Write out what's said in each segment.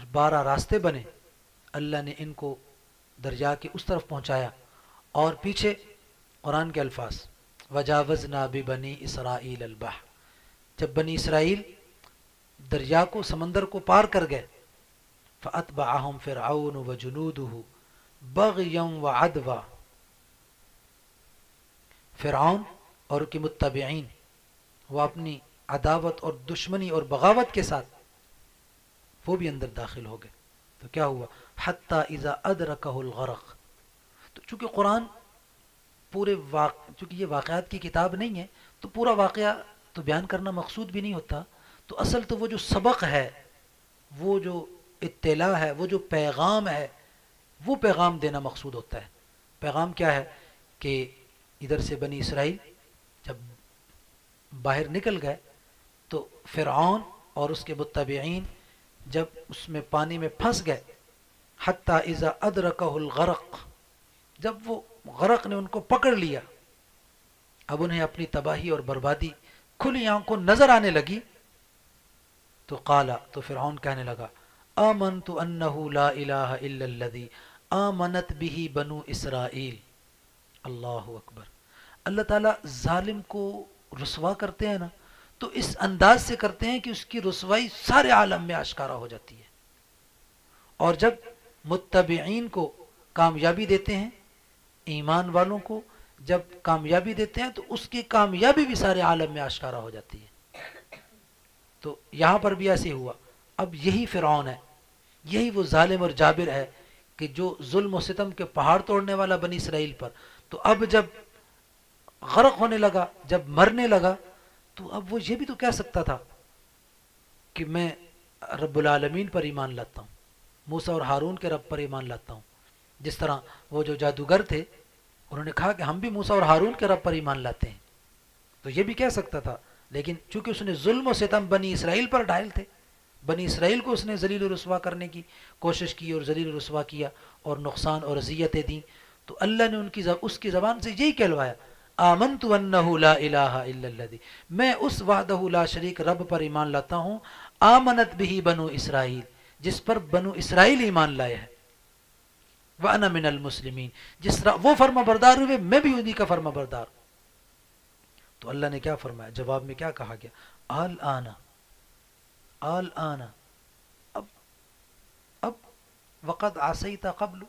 12 راستے بنے، اللہ نے ان کو دریا کے اس طرف پہنچایا، اور پیچھے قرآن کے الفاظ وجاوزنا ببنی اسرائیل البحر، جب بنی اسرائیل دریا کو، سمندر کو پار کر گئے، فاتبعہم فرعون وجنودہ بغیا وعدوا، فرعون اور کے متبعین وہ اپنی عداوت اور دشمنی اور بغاوت کے ساتھ وہ بھی اندر داخل ہو گئے. تو کیا ہوا؟ حتی اذا ادرکہ الغرق. تو چونکہ قرآن پورے چونکہ یہ واقعات کی کتاب نہیں ہے تو پورا واقعہ تو بیان کرنا مقصود بھی نہیں ہوتا، تو اصل تو وہ جو سبق ہے، وہ جو اطلاع ہے، وہ جو پیغام ہے، وہ پیغام دینا مقصود ہوتا ہے. پیغام کیا ہے کہ ادھر سے بنی اسرائیل جب باہر نکل گئے تو فرعون اور اس کے متبعین جب اس میں پانی میں پھنس گئے، حتی اذا ادرکہ الغرق، جب وہ غرق نے ان کو پکڑ لیا، اب انہیں اپنی تباہی اور بربادی کھلی آنکھوں نظر آنے لگی، تو قالا، تو فرعون کہنے لگا آمنت انہ لا الہ الا الذی آمنت بہ بنو اسرائیل. اللہ اکبر. اللہ تعالیٰ ظالم کو رسوا کرتے ہیں نا تو اس انداز سے کرتے ہیں کہ اس کی رسوائی سارے عالم میں آشکارا ہو جاتی ہے، اور جب متبعین کو کامیابی دیتے ہیں، ایمان والوں کو جب کامیابی دیتے ہیں تو اس کی کامیابی بھی سارے عالم میں آشکارا ہو جاتی ہے. تو یہاں پر بھی ایسے ہوا. اب یہی فرعون ہے، یہی وہ ظالم اور جابر ہے کہ جو ظلم و ستم کے پہاڑ توڑنے والا بنی اسرائیل پر. تو اب جب غرق ہونے لگا، جب مرنے لگا، تو اب وہ یہ بھی تو کہہ سکتا تھا کہ میں رب العالمین پر ایمان لاتا ہوں، موسیٰ اور ہارون کے رب پر ایمان لاتا ہوں. جس طرح وہ جو جادوگر تھے انہوں نے کہا کہ ہم بھی موسیٰ اور ہارون کے رب پر ایمان لاتے ہیں، تو یہ بھی کہہ سکتا تھا. لیکن چونکہ اس نے ظلم و ستم بنی اسرائیل پر ڈھائل تھے، بنی اسرائیل کو اس نے ذلیل و رسوا کرنے کی کوشش کی اور ذلیل و رسوا کیا اور نقصان اور اذیتیں دیں، تو اللہ نے اس کی زبان سے یہی کہلوایا آمنت انہ لا الہ الا الذی، میں اس وحدہ لا شریک رب پر ایمان لاتا ہوں، آمنت بہ بنو اسرائیل، جس پر بنو اسرائیل ایمان لائے ہیں، وانا من المسلمین، جس طرح وہ فرما بردار ہوئے میں بھی انہی کا فرما بردار. تو اللہ نے کیا فرمایا؟ جواب میں کیا کہا گیا؟ آل آنا، اب وقد عصیت قبل،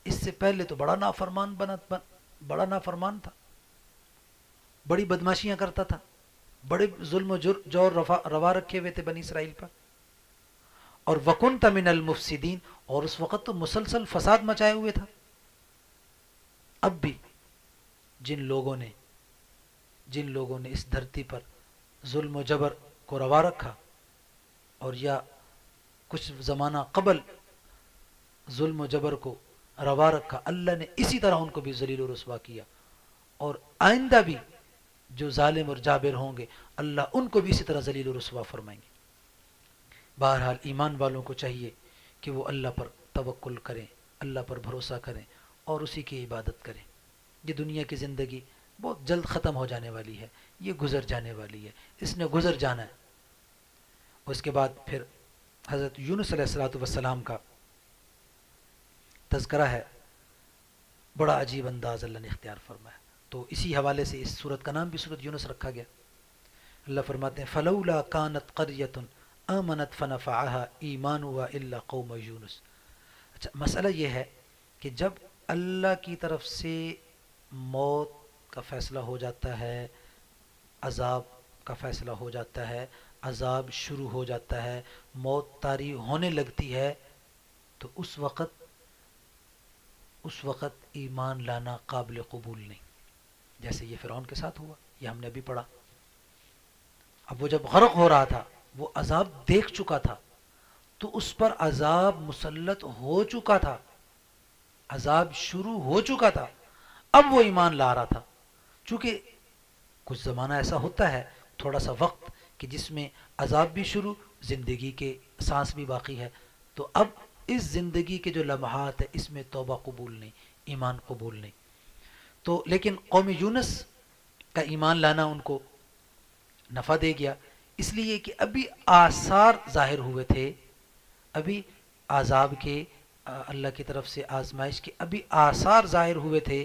اس سے پہلے تو بڑا نافرمان تھا، بڑی بدماشیاں کرتا تھا، بڑے ظلم و جور روا رکھے ہوئے تھے بنی اسرائیل پر، اور وکنت من المفسدین، اور اس وقت تو مسلسل فساد مچائے ہوئے تھا. اب بھی جن لوگوں نے اس دھرتی پر ظلم و جبر کو روا رکھا، اور یا کچھ زمانہ قبل ظلم و جبر کو روا رکھا، اللہ نے اسی طرح ان کو بھی ذلیل و رسوا کیا، اور آئندہ بھی جو ظالم اور جابر ہوں گے اللہ ان کو بھی اسی طرح ذلیل و رسوا فرمائیں گے. بہرحال ایمان والوں کو چاہیے کہ وہ اللہ پر توکل کریں، اللہ پر بھروسہ کریں اور اسی کی عبادت کریں. یہ دنیا کی زندگی بہت جلد ختم ہو جانے والی ہے، یہ گزر جانے والی ہے، اس نے گزر جانا ہے. اس کے بعد پھر حضرت یونس علیہ السلام کا تذکرہ ہے، بڑا عجیب انداز اللہ نے اختیار فرمایا. تو اسی حوالے سے اس سورت کا نام بھی سورت یونس رکھا گیا. اللہ فرماتے ہیں فلولا کانت قریۃ آمنت فنفعها ایمانها الا قوم یونس. اچھا، مسئلہ یہ ہے کہ جب اللہ کی طرف سے موت کا فیصلہ ہو جاتا ہے، عذاب کا فیصلہ ہو جاتا ہے، عذاب شروع ہو جاتا ہے، موت طاری ہونے لگتی ہے، تو اس وقت ایمان لانا قابل قبول نہیں، جیسے یہ فرعون کے ساتھ ہوا، یہ ہم نے ابھی پڑھا. اب وہ جب غرق ہو رہا تھا وہ عذاب دیکھ چکا تھا، تو اس پر عذاب مسلط ہو چکا تھا، عذاب شروع ہو چکا تھا، اب وہ ایمان لا رہا تھا. چونکہ کچھ زمانہ ایسا ہوتا ہے، تھوڑا سا وقت کہ جس میں عذاب بھی شروع، زندگی کے سانس بھی باقی ہے، تو اب اس زندگی کے جو لمحات ہے اس میں توبہ قبول نہیں، ایمان قبول نہیں. تو لیکن قوم یونس کا ایمان لانا ان کو نفع دے گیا، اس لیے کہ ابھی آثار ظاہر ہوئے تھے، ابھی عذاب کے اللہ کی طرف سے آزمائش کے ابھی آثار ظاہر ہوئے تھے،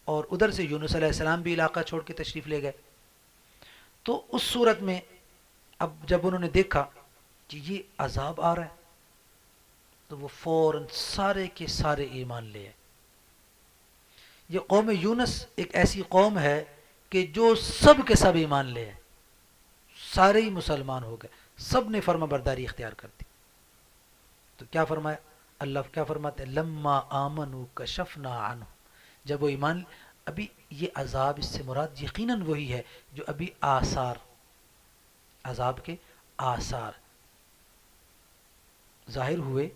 اور ادھر سے یونس علیہ السلام بھی علاقہ چھوڑ کے تشریف لے گئے. تو اس صورت میں اب جب انہوں نے دیکھا کہ یہ عذاب آ رہا ہے تو وہ فوراً سارے کے سارے ایمان لے آئے. یہ قوم یونس ایک ایسی قوم ہے کہ جو سب کے سب ایمان لے آئے، سارے ہی مسلمان ہو گئے، سب نے فرما برداری اختیار کر دی. تو کیا فرمایا اللہ، کیا فرماتے ہیں لما آمنوا کشفنا عنہ، جب وہ ایمان، ابھی یہ عذاب اس سے مراد یقیناً وہی ہے جو ابھی آثار، عذاب کے آثار ظاہر ہوئے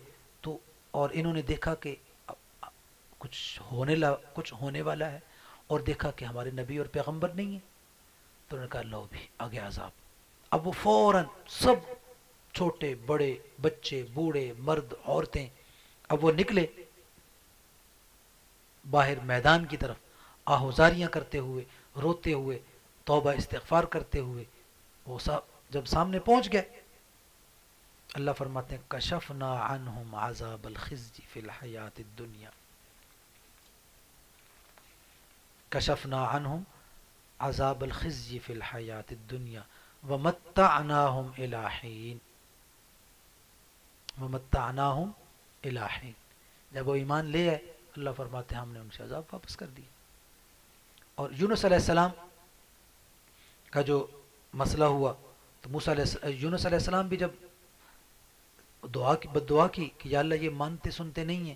تو، اور انہوں نے دیکھا کہ کچھ ہونے والا ہے، اور دیکھا کہ ہمارے نبی اور پیغمبر نہیں ہیں، تو انہوں نے کہا لو بھی آگے عذاب. اب وہ فوراً سب، چھوٹے بڑے، بچے بوڑھے مرد عورتیں، اب وہ نکلے باہر میدان کی طرف، آہوزاریاں کرتے ہوئے، روتے ہوئے، توبہ استغفار کرتے ہوئے. وہ جب سامنے پہنچ گئے، اللہ فرماتے ہیں کشفنا عنہم عذاب الخزي فی الحیات الدنیا، کشفنا عنہم عذاب الخزي فی الحیات الدنیا ومتعناہم الی حین، ومتعناہم الی حین. جب وہ ایمان لے آئے، اللہ فرماتے ہیں ہم نے ان سے عذاب واپس کر دیا. اور یونس علیہ السلام کا جو مسئلہ ہوا تو یونس علیہ السلام بھی جب بد دعا کی کہ یا اللہ یہ مانتے سنتے نہیں ہیں،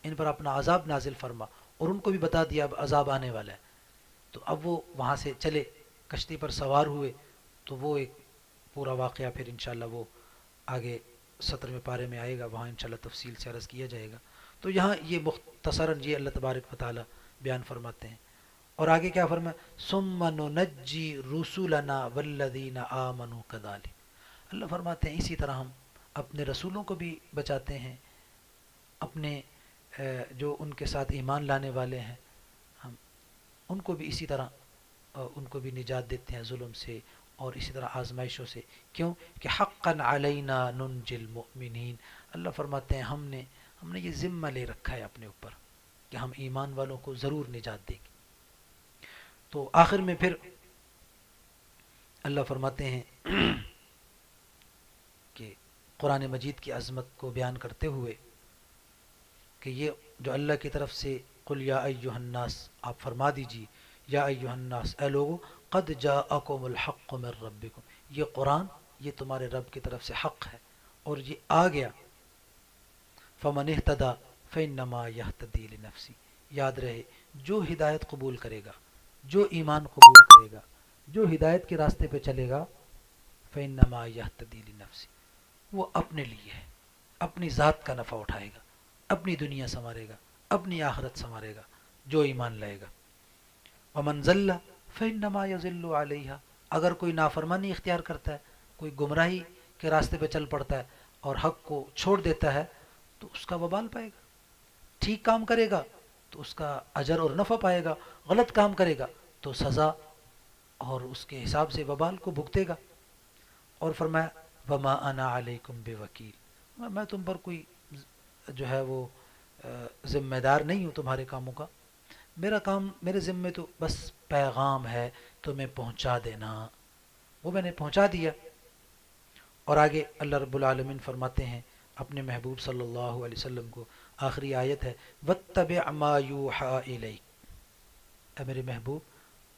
ان پر اپنا عذاب نازل فرما، اور ان کو بھی بتا دیا اب عذاب آنے والا ہے. تو اب وہ وہاں سے چلے، کشتی پر سوار ہوئے. تو وہ ایک پورا واقعہ پھر انشاءاللہ وہ آگے 17ویں پارے میں آئے گا، وہاں انشاءاللہ تفصیل سے عرض کیا جائے گا. تو یہاں یہ مختصراً یہ اللہ تبارک و تعالی بیان فرماتے ہیں. اور آگے کیا فرمایا ثم ننجی رسولنا والذین آمنوا کذالک، اللہ فرماتے ہیں اسی طرح ہم اپنے رسولوں کو بھی بچاتے ہیں، اپنے جو ان کے ساتھ ایمان لانے والے ہیں ہم ان کو بھی اسی طرح ان کو بھی نجات دیتے ہیں ظلم سے اور اسی طرح آزمائشوں سے. کیوں کہ حقا علینا ننجی المؤمنین، اللہ فرماتے ہیں ہم نے یہ ذمہ لے رکھا ہے اپنے اوپر کہ ہم ایمان والوں کو ضرور نجات دیں گے. تو آخر میں پھر اللہ فرماتے ہیں کہ قرآن مجید کی عظمت کو بیان کرتے ہوئے کہ یہ جو اللہ کی طرف سے قل یا ایہا الناس، آپ فرما دیجیے یا ایہا الناس، اے لوگو، قد جاءکم الحق من ربکم، یہ قرآن یہ تمہارے رب کی طرف سے حق ہے اور یہ آ گیا. فمن اہتدی فانما یہتدی لنفسی، یاد رہے جو ہدایت قبول کرے گا، جو ایمان قبول کرے گا، جو ہدایت کے راستے پہ چلے گا، فانما یہتدی لنفسی، وہ اپنے لیے ہے، اپنی ذات کا نفع اٹھائے گا، اپنی دنیا سنوارے گا، اپنی آخرت سنوارے گا جو ایمان لائے گا. ومن ضل فانما یضل علیہا، اگر کوئی نافرمانی اختیار کرتا ہے، کوئی گمراہی کے راستے پہ چل پڑتا ہے اور حق کو چھوڑ دیتا ہے تو اس کا وبال پائے گا. ٹھیک کام کرے گا تو اس کا اجر اور نفع پائے گا، غلط کام کرے گا تو سزا اور اس کے حساب سے وبال کو بھگتے گا. اور فرمایا وما انا علیکم بوکیل، میں تم پر کوئی جو ہے وہ ذمہ دار نہیں ہوں تمہارے کاموں کا، میرا کام، میرے ذمے تو بس پیغام ہے تمہیں پہنچا دینا، وہ میں نے پہنچا دیا. اور آگے اللہ رب العالمین فرماتے ہیں اپنے محبوب صلی اللہ علیہ وسلم کو، آخری آیت ہے واتبع ما یوحى الیک، اے میرے محبوب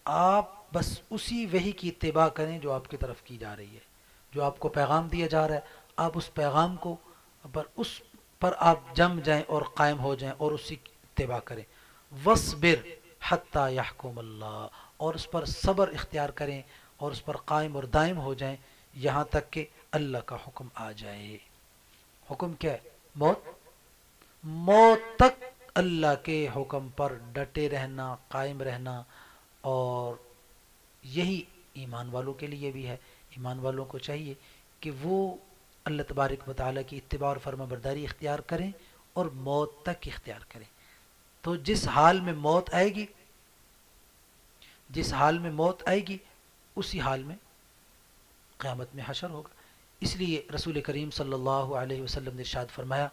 آپ بس اسی وحی کی اتباع کریں جو آپ کی طرف کی جا رہی ہے، جو آپ کو پیغام دیا جا رہا ہے، آپ اس پیغام کو اس پر آپ جم جائیں اور قائم ہو جائیں اور اسی کی اتباع کریں. وَاصْبِرْ حَتَّى يَحْكُمَ اللَّهُ، اور اس پر صبر اختیار کریں اور اس پر قائم اور دائم ہو جائیں یہاں تک کہ اللہ کا حکم آ جائے. حکم کیا ہے؟ موت تک اللہ کے حکم پر ڈٹے رہنا، قائم رہنا. اور یہی ایمان والوں کے لیے بھی ہے. ایمان والوں کو چاہیے کہ وہ اللہ تبارک و تعالیٰ کی اتباع اور فرما برداری اختیار کریں اور موت تک اختیار کریں. تو جس حال میں موت آئے گی، جس حال میں موت آئے گی اسی حال میں قیامت میں حشر ہوگا. اس لیے رسول کریم صلی اللہ علیہ وسلم نے ارشاد فرمایا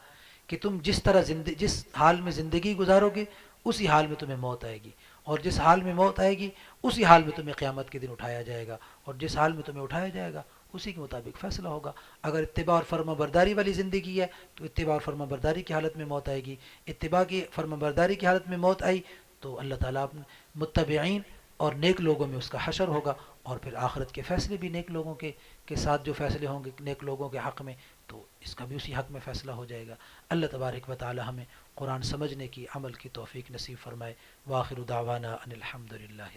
کہ تم جس طرح جس حال میں زندگی گزارو گے اسی حال میں تمہیں موت آئے گی، اور جس حال میں موت آئے گی اسی حال میں تمہیں قیامت کے دن اٹھایا جائے گا، اور جس حال میں تمہیں اٹھایا جائے گا اسی کے مطابق فیصلہ ہوگا۔ اگر اتباع اور فرما برداری والی زندگی ہے تو اتباع اور فرما برداری کی حالت میں موت آئے گی، اتباع کی فرما برداری کی حالت میں موت آئی تو اللہ تعالیٰ متبعین اور نیک لوگوں میں اس کا حشر ہوگا، اور پھر آخرت کے فیصلے بھی نیک لوگوں کے ساتھ جو فیصلے ہوں گے نیک لوگوں کے حق میں، تو اس کا بھی اسی حق میں فیصلہ ہو جائے گا۔ اللہ تبارک و تعالی ہمیں قرآن سمجھنے کی، عمل کی توفیق نصیب فرمائے۔ وآخر دعوانا ان الحمد للہ۔